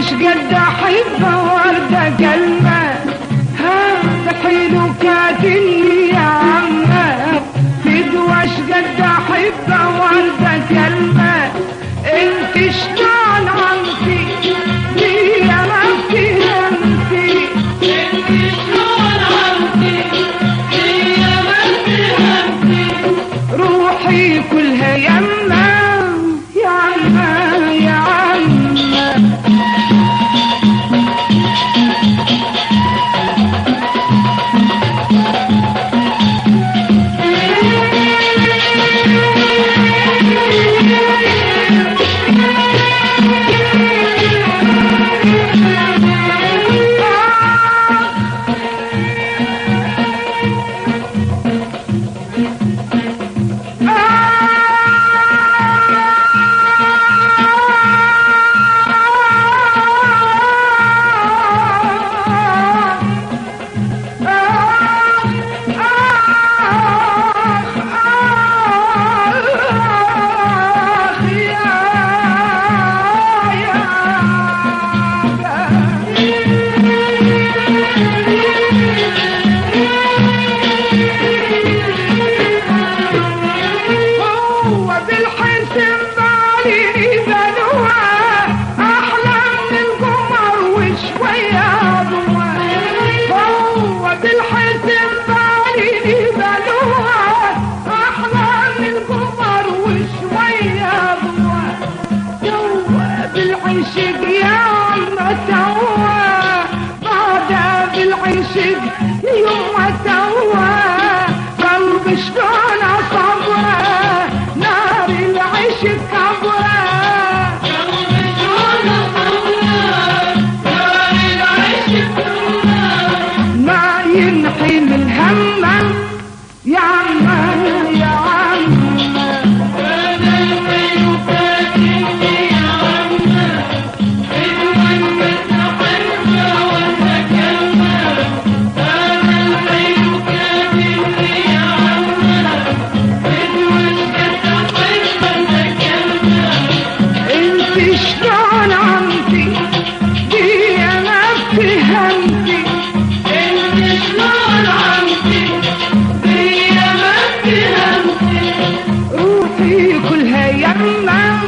قد احبه وردة كلمة هذا حلو كاتني يا عمه تدوش قد احبه وردة كلمة انت شلون عمتي لي انا اتهمتي انت شلون عمتي لي انا اتهمتي روحي كلها يمه يا عمه يا عمه بالعشق يا عم توه بعد بالعشق يوم توه قلبي شلون اصبره نار العشق كبره قلبي شلون اصبره نار العشق كبره ما ينحي من همه يا عمه يا عمه شلون عمتي دي انا اتهمتي انت شلون عمتي دي انا اتهمتي روحي كلها يمه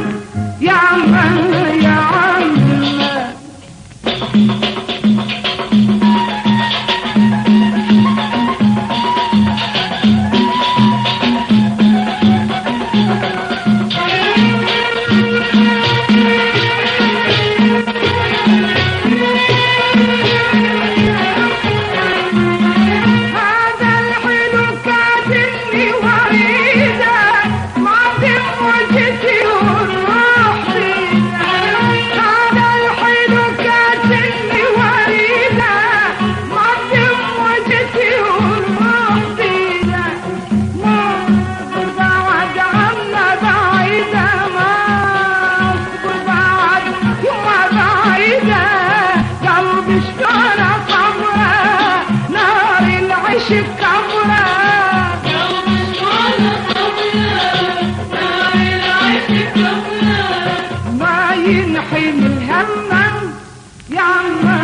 يا عمه يا عمه ما ينحي من همه يا عم